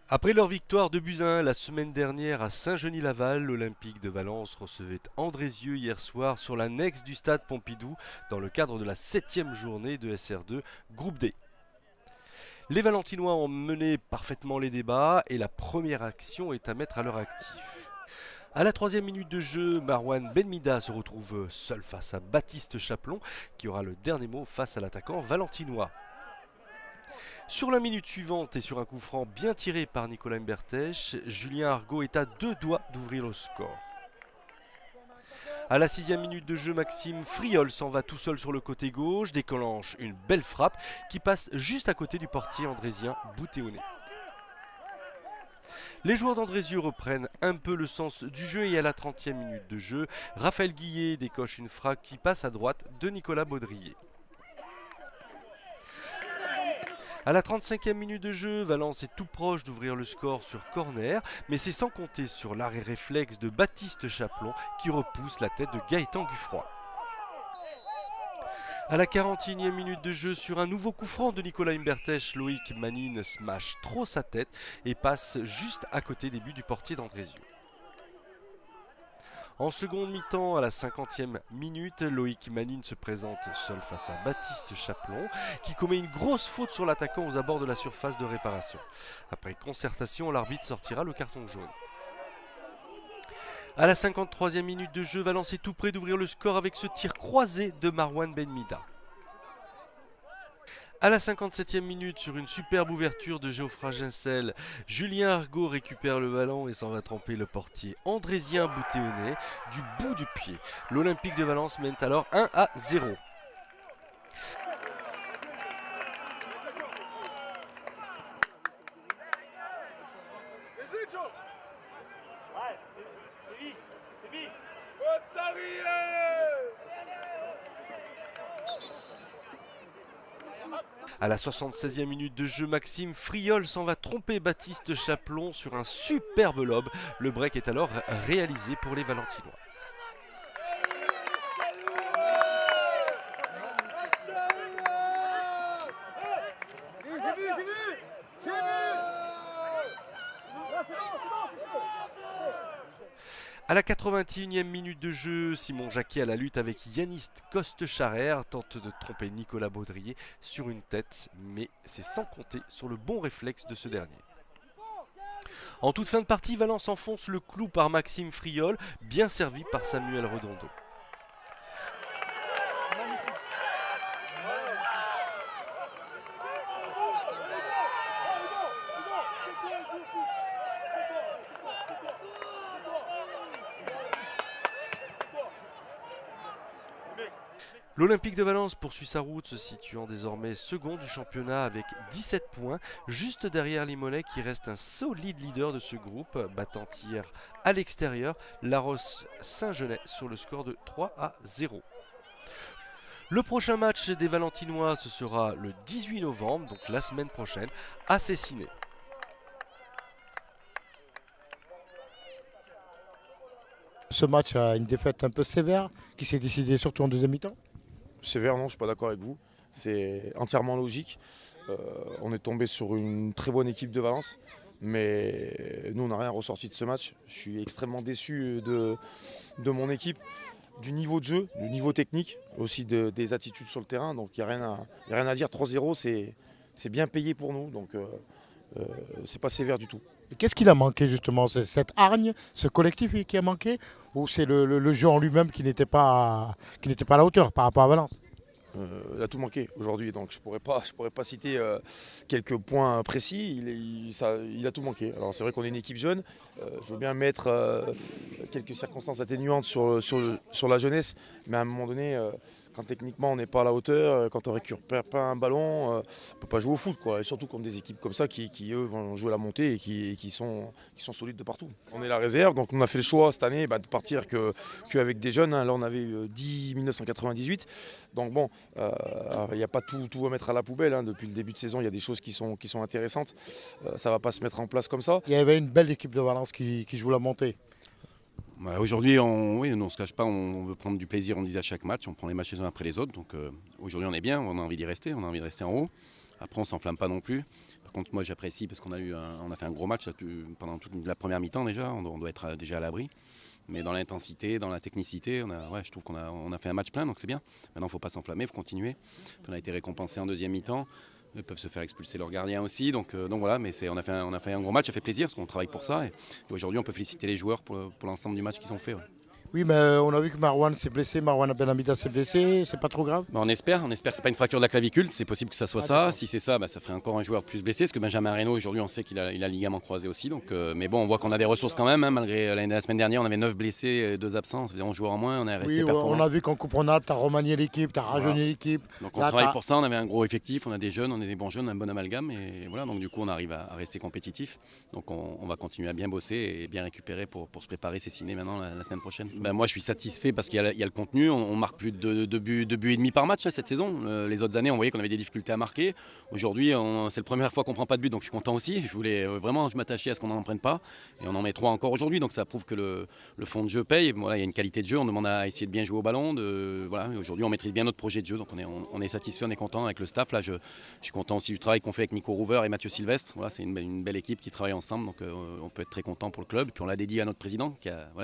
Après leur victoire de buts à 1 la semaine dernière à Saint-Genis-Laval, l'Olympique de Valence recevait Andrézieux hier soir sur l'annexe du stade Pompidou dans le cadre de la 7e journée de SR2 Groupe D. Les Valentinois ont mené parfaitement les débats et la première action est à mettre à leur actif. À la 3e minute de jeu, Marwan Benmida se retrouve seul face à Baptiste Chaplon qui aura le dernier mot face à l'attaquant valentinois. Sur la minute suivante et sur un coup franc bien tiré par Nicolas Mbertech, Julien Argaud est à 2 doigts d'ouvrir le score. À la 6e minute de jeu, Maxime Friol s'en va tout seul sur le côté gauche, déclenche une belle frappe qui passe juste à côté du portier andrésien Boutéoné. Les joueurs d'Andrézieux reprennent un peu le sens du jeu et à la 30e minute de jeu, Raphaël Guillet décoche une frappe qui passe à droite de Nicolas Baudrier. À la 35e minute de jeu, Valence est tout proche d'ouvrir le score sur corner, mais c'est sans compter sur l'arrêt réflexe de Baptiste Chaplon qui repousse la tête de Gaëtan Guffroy. À la 41e minute de jeu, sur un nouveau coup franc de Nicolas Mbertech, Loïc Manine smash trop sa tête et passe juste à côté des buts du portier d'Andrézieux. En seconde mi-temps, à la 50e minute, Loïc Manine se présente seul face à Baptiste Chaplon qui commet une grosse faute sur l'attaquant aux abords de la surface de réparation. Après concertation, l'arbitre sortira le carton jaune. À la 53e minute de jeu, Valence est tout près d'ouvrir le score avec ce tir croisé de Marwan Benmida. À la 57e minute, sur une superbe ouverture de Geoffroy Ginsel, Julien Argaud récupère le ballon et s'en va tremper le portier andrésien Boutéoné du bout du pied. L'Olympique de Valence mène alors 1-0. À la 76e minute de jeu, Maxime Friol s'en va tromper Baptiste Chaplon sur un superbe lob. Le break est alors réalisé pour les Valentinois. À la 81e minute de jeu, Simon Jacquet à la lutte avec Yanis Coste-Charrère tente de tromper Nicolas Baudrier sur une tête, mais c'est sans compter sur le bon réflexe de ce dernier. En toute fin de partie, Valence enfonce le clou par Maxime Friol, bien servi par Samuel Redondo. L'Olympique de Valence poursuit sa route, se situant désormais second du championnat avec 17 points, juste derrière Limonest qui reste un solide leader de ce groupe, battant hier à l'extérieur Laros Saint-Genès sur le score de 3-0. Le prochain match des Valentinois, ce sera le 18 novembre, donc la semaine prochaine, à Cessiné. Ce match a une défaite un peu sévère qui s'est décidée surtout en deuxième mi-temps. Sévère, non, je ne suis pas d'accord avec vous. C'est entièrement logique. On est tombé sur une très bonne équipe de Valence, mais nous, on n'a rien ressorti de ce match. Je suis extrêmement déçu de mon équipe, du niveau de jeu, du niveau technique, aussi des attitudes sur le terrain. Donc il n'y a rien à dire. 3-0, c'est bien payé pour nous, donc c'est pas sévère du tout. Et qu'est-ce qu'il a manqué justement? C'est cette hargne, ce collectif qui a manqué? Ou c'est le jeu en lui-même qui n'était pas à la hauteur par rapport à Valence? Il a tout manqué aujourd'hui, donc je pourrais pas citer quelques points précis. Il a tout manqué. Alors c'est vrai qu'on est une équipe jeune. Je veux bien mettre quelques circonstances atténuantes sur la jeunesse, mais à un moment donné, quand techniquement on n'est pas à la hauteur, quand on récupère pas un ballon, on ne peut pas jouer au foot, quoi. Et surtout contre des équipes comme ça qui eux vont jouer la montée et qui sont solides de partout. On est la réserve, donc on a fait le choix cette année de partir qu'avec des jeunes. Hein. Là on avait 10 1998. Donc bon, il n'y a pas tout à mettre à la poubelle. Hein. Depuis le début de saison, il y a des choses qui sont intéressantes. Ça ne va pas se mettre en place comme ça. Il y avait une belle équipe de Valence qui joue la montée. Bah, aujourd'hui, on ne se cache pas, on veut prendre du plaisir, on disait à chaque match, on prend les matchs les uns après les autres. Donc aujourd'hui, on est bien, on a envie d'y rester, on a envie de rester en haut. Après, on ne s'enflamme pas non plus. Par contre, moi j'apprécie parce qu'on a fait un gros match là, pendant toute la première mi-temps déjà. On doit être déjà à l'abri. Mais dans l'intensité, dans la technicité, je trouve qu'on a fait un match plein, donc c'est bien. Maintenant, il ne faut pas s'enflammer, il faut continuer. On a été récompensé en deuxième mi-temps. Ils peuvent se faire expulser leur gardien aussi. Donc voilà, mais on a fait un gros match, ça fait plaisir parce qu'on travaille pour ça. Et aujourd'hui, on peut féliciter les joueurs pour l'ensemble du match qu'ils ont fait. Ouais. Oui, mais on a vu que Marouane s'est blessé, Marouane Benhamida s'est blessé, c'est pas trop grave? On espère que c'est pas une fracture de la clavicule, c'est possible que ça soit ça. Si c'est ça, ça ferait encore un joueur de plus blessé, parce que Benjamin Reynaud, aujourd'hui, on sait qu'il a le ligament croisé aussi. Donc, mais bon, on voit qu'on a des ressources quand même, hein, malgré la semaine dernière, on avait 9 blessés et 2 absents, c'est-à-dire 11 joueurs en moins, on est resté performant. On a vu qu'en Coupe Rhône-Alpes, tu as remanié l'équipe, tu as rajeuni l'équipe. Donc on travaille pour ça, on avait un gros effectif, on a des jeunes, on a des bons jeunes, un bon amalgame, et voilà, donc du coup on arrive à rester compétitif. Donc on va continuer à bien bosser et bien récupérer pour se préparer ces ciné maintenant la semaine prochaine. Moi je suis satisfait parce qu'il y a le contenu, on marque plus de 2 buts et demi par match là, cette saison. Les autres années on voyait qu'on avait des difficultés à marquer. Aujourd'hui c'est la première fois qu'on prend pas de but, donc je suis content aussi. Je m'attachais à ce qu'on n'en prenne pas et on en met 3 encore aujourd'hui, donc ça prouve que le fond de jeu paye. Voilà, il y a une qualité de jeu, on demande à essayer de bien jouer au ballon. Voilà, aujourd'hui on maîtrise bien notre projet de jeu, donc on est satisfait, on est content avec le staff. Là, je suis content aussi du travail qu'on fait avec Nico Rouver et Mathieu Sylvestre. Voilà, c'est une belle équipe qui travaille ensemble, donc on peut être très content pour le club. Et puis on l'a dédié à notre président,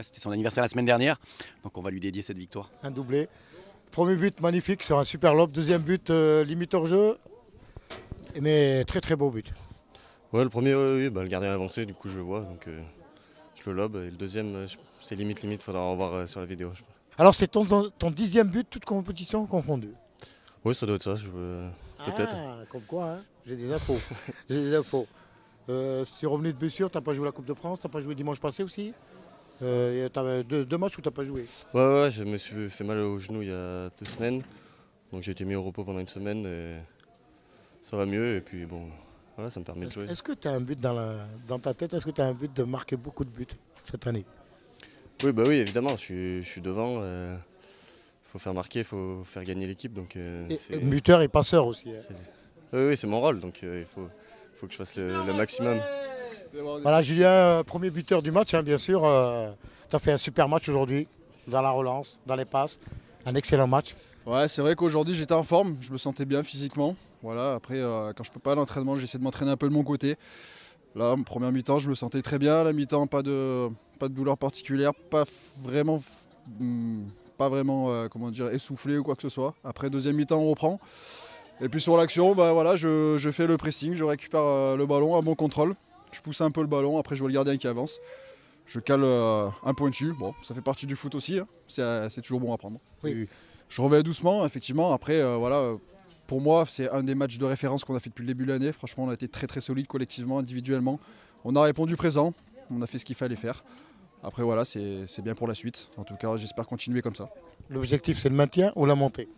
c'était son anniversaire la semaine dernière, donc on va lui dédier cette victoire. Un doublé. Premier but magnifique sur un super lob. Deuxième but limite hors jeu. Mais très très beau but. Ouais, le premier, oui, le gardien a avancé, du coup je le vois, donc je le lobe. Et le deuxième, c'est limite, faudra revoir sur la vidéo. Alors c'est ton 10e but, toute compétition confondue. Oui, ça doit être ça, peut-être. Comme quoi, hein, j'ai des infos. Si tu es revenu de blessure, tu n'as pas joué la Coupe de France, tu n'as pas joué dimanche passé aussi. Tu as 2 matchs où tu n'as pas joué. Ouais, je me suis fait mal au genou il y a 2 semaines. Donc j'ai été mis au repos pendant 1 semaine et ça va mieux. Et puis bon, voilà, ça me permet de jouer. Est-ce que tu as un but dans ta tête? Est-ce que tu as un but de marquer beaucoup de buts cette année? Oui, évidemment, je suis devant. Faut faire marquer, il faut faire gagner l'équipe. Donc, buteur et passeur aussi. Hein. Oui, c'est mon rôle, donc il faut que je fasse le maximum. Voilà, Julien, premier buteur du match, hein, bien sûr. Tu as fait un super match aujourd'hui, dans la relance, dans les passes. Un excellent match. Ouais, c'est vrai qu'aujourd'hui j'étais en forme, je me sentais bien physiquement. Voilà, après, quand je peux pas à l'entraînement, j'essaie de m'entraîner un peu de mon côté. Là, en première mi-temps, je me sentais très bien. La mi-temps, pas de douleur particulière, pas vraiment essoufflé ou quoi que ce soit. Après, deuxième mi-temps, on reprend. Et puis sur l'action, je fais le pressing, je récupère le ballon, un bon contrôle. Je pousse un peu le ballon, après je vois le gardien qui avance. Je cale un pointu. Bon, ça fait partie du foot aussi, hein. C'est toujours bon à prendre. Oui. Je reviens doucement, effectivement. Après, pour moi, c'est un des matchs de référence qu'on a fait depuis le début de l'année. Franchement, on a été très très solide collectivement, individuellement. On a répondu présent, on a fait ce qu'il fallait faire. Après, voilà, c'est bien pour la suite. En tout cas, j'espère continuer comme ça. L'objectif, c'est le maintien ou la montée?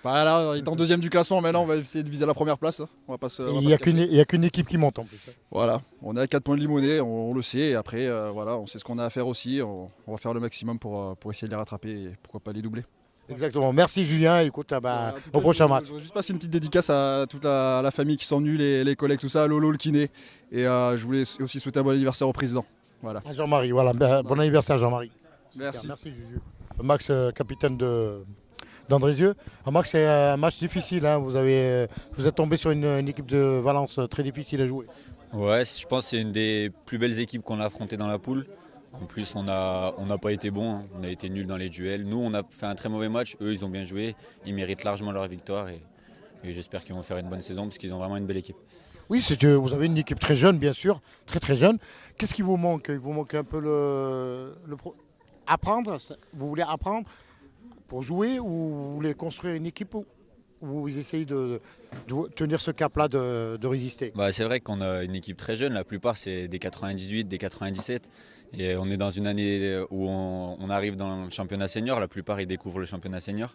Voilà, étant deuxième du classement, maintenant, on va essayer de viser la première place. Hein. Il n'y a qu'une équipe qui monte en plus. Voilà, on est à 4 points de Limonest, on le sait. Et après, on sait ce qu'on a à faire aussi. On va faire le maximum pour essayer de les rattraper et pourquoi pas les doubler. Exactement. Merci Julien. Écoute, au prochain match. Je voudrais juste passer une petite dédicace à toute la famille qui sont venus, les collègues, tout ça, Lolo, le kiné. Et je voulais aussi souhaiter un bon anniversaire au président. Voilà. À Jean-Marie, voilà. Bon anniversaire Jean-Marie. Merci. Merci Juju. Max, capitaine d'Andrézieux. Max, c'est un match difficile. Hein. Vous êtes tombé sur une équipe de Valence très difficile à jouer. Ouais, je pense que c'est une des plus belles équipes qu'on a affrontées dans la poule. En plus, on n'a pas été bons, hein. On a été nuls dans les duels. Nous, on a fait un très mauvais match. Eux, ils ont bien joué. Ils méritent largement leur victoire. Et j'espère qu'ils vont faire une bonne saison parce qu'ils ont vraiment une belle équipe. Oui, vous avez une équipe très jeune, bien sûr. Très très jeune. Qu'est-ce qui vous manque? Il vous manque un peu apprendre. Vous voulez apprendre pour jouer ou vous voulez construire une équipe où vous essayez de tenir ce cap-là, de résister? C'est vrai qu'on a une équipe très jeune. La plupart, c'est des 98, des 97. Et on est dans une année où on arrive dans le championnat senior. La plupart, ils découvrent le championnat senior.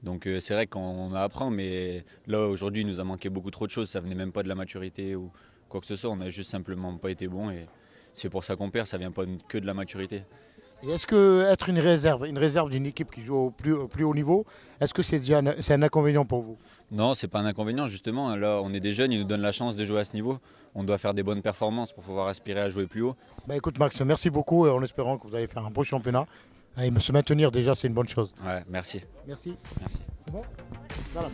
Donc c'est vrai qu'on a à apprendre, mais là aujourd'hui il nous a manqué beaucoup trop de choses, ça venait même pas de la maturité ou quoi que ce soit, on a juste simplement pas été bon et c'est pour ça qu'on perd, ça vient pas que de la maturité. Et est-ce que être une réserve d'une équipe qui joue au plus haut niveau, est-ce que c'est un inconvénient pour vous? Non, c'est pas un inconvénient justement, là on est des jeunes, ils nous donnent la chance de jouer à ce niveau, on doit faire des bonnes performances pour pouvoir aspirer à jouer plus haut. Écoute Max, merci beaucoup en espérant que vous allez faire un beau championnat. Et se maintenir déjà, c'est une bonne chose. Ouais, merci. Merci. Merci. C'est bon? Voilà.